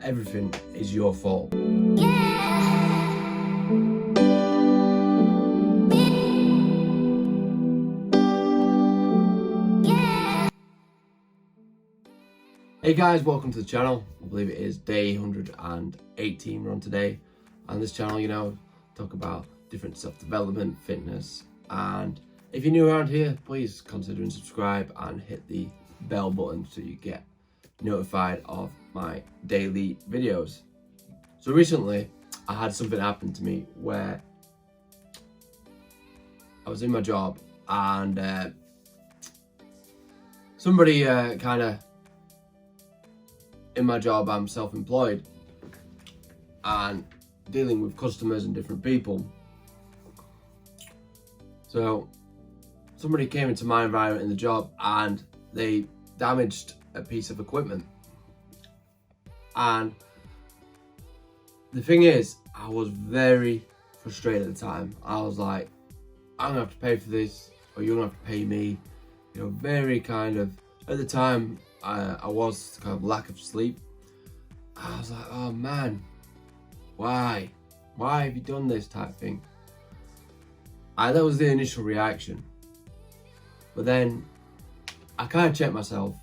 everything is your fault. Hey guys, welcome to the channel. I believe it is day 118 we're on today. On this channel, talk about different self-development, fitness, and if you're new around here, please consider and subscribe and hit the bell button so you get notified of my daily videos. So recently, I had something happen to me where I was in my job and somebody in my job, I'm self-employed and dealing with customers and different people. So somebody came into my environment in the job and they damaged a piece of equipment. And the thing is, I was very frustrated at the time. I was like, I'm gonna have to pay for this, or you're gonna have to pay me. Very at the time, I was kind of lack of sleep. I was like, oh man, why have you done this type thing? And that was the initial reaction. But then I kind of checked myself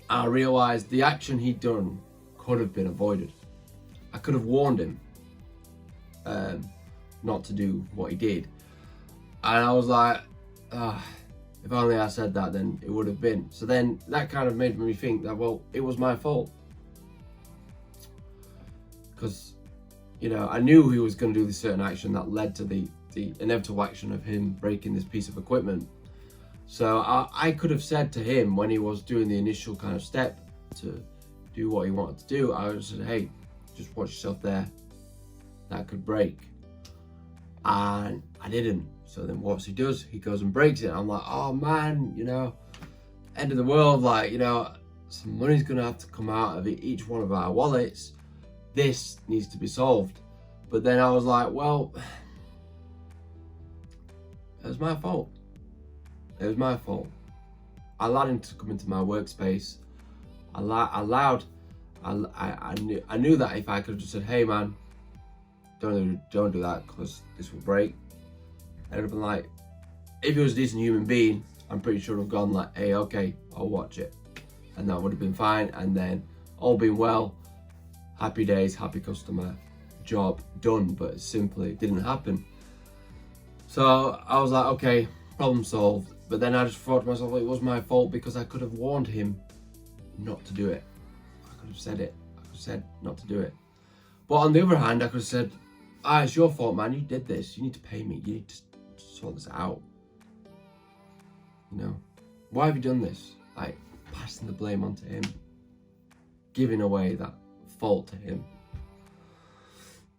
and I realized the action he'd done could have been avoided. I could have warned him not to do what he did. And I was like, if only I said that, then it would have been. So then that kind of made me think that, well, it was my fault. Because, I knew he was going to do this certain action that led to the inevitable action of him breaking this piece of equipment. So I could have said to him when he was doing the initial kind of step to do what he wanted to do, I would have said, hey, just watch yourself there. That could break. And I didn't. So then what he does, he goes and breaks it. I'm like, oh man, end of the world, some money's gonna have to come out of each one of our wallets. This needs to be solved. But then I was like, well, it was my fault. It was my fault. I allowed him to come into my workspace. I knew that if I could have just said, hey man, don't do that because this will break. I'd have been like, if he was a decent human being, I'm pretty sure I'd have gone like, hey, okay, I'll watch it. And that would have been fine. And then all being well, happy days, happy customer, job done, but it simply didn't happen. So I was like, okay, problem solved. But then I just thought to myself, well, it was my fault because I could have warned him not to do it. I could have said it. I could have said not to do it. But on the other hand, I could have said, it's your fault, man. You did this. You need to pay me. You need to sort this out. Why have you done this? Like, passing the blame onto him. Giving away that fault to him.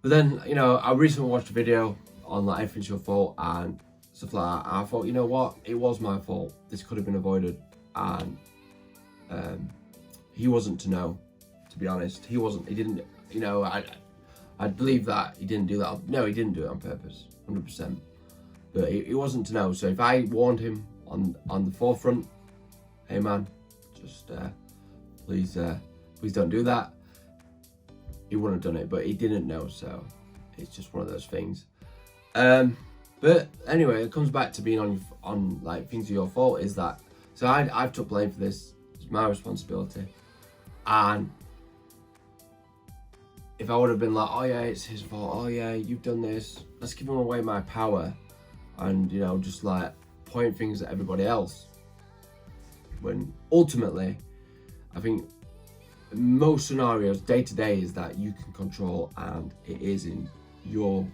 But then, I recently watched a video on like everything's your fault and stuff like that. And I thought, you know what? It was my fault. This could have been avoided. And he wasn't to know, to be honest. He didn't, I believe that he didn't do that. No, he didn't do it on purpose, 100%. But he wasn't to know. So if I warned him on the forefront, hey man, just please don't do that, he wouldn't have done it. But he didn't know, so it's just one of those things. But anyway, it comes back to being on like things are your fault. Is that so? I've took blame for this. It's my responsibility, and if I would have been like, oh yeah, it's his fault, oh yeah, you've done this, let's give him away my power and, just like point things at everybody else. When ultimately, I think most scenarios, day to day, is that you can control and it is in your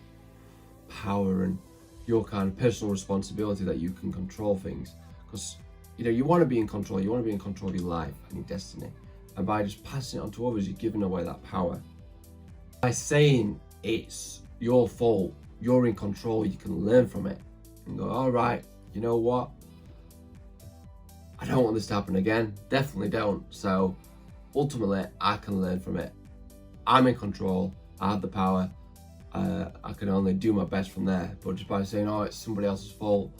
power and your kind of personal responsibility that you can control things. Because, you want to be in control, you want to be in control of your life and your destiny. And by just passing it on to others, you're giving away that power. By saying it's your fault, you're in control, you can learn from it and go, all right, you know what? I don't want this to happen again. Definitely don't. So ultimately, I can learn from it. I'm in control. I have the power. I can only do my best from there. But just by saying, it's somebody else's fault,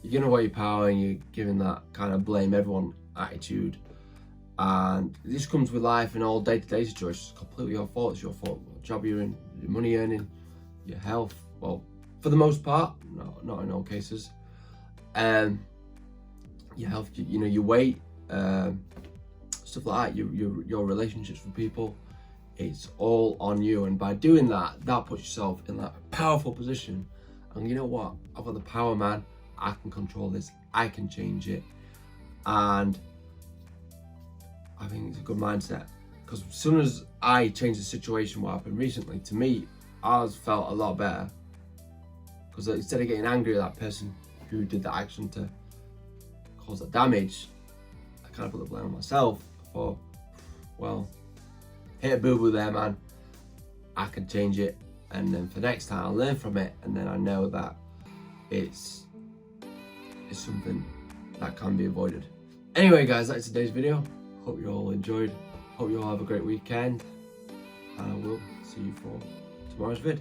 you're giving away your power and you're giving that kind of blame everyone attitude. And this comes with life and all day-to-day situations. It's completely your fault. It's your fault. What job you're in, your money earning, your health. Well, for the most part, no, not in all cases. Your health, you know, your weight, stuff like that. Your relationships with people. It's all on you. And by doing that, that puts yourself in that powerful position. And you know what? I've got the power, man. I can control this. I can change it. And I think it's a good mindset, because as soon as I changed the situation, what happened recently, to me, I felt a lot better, because instead of getting angry at that person who did the action to cause that damage, I kind of put the blame on myself. I thought, well, hit a boo-boo there, man. I can change it, and then for next time I'll learn from it, and then I know that it's something that can be avoided. Anyway guys, that's today's video. Hope you all enjoyed. Hope you all have a great weekend. And I will see you for tomorrow's vid.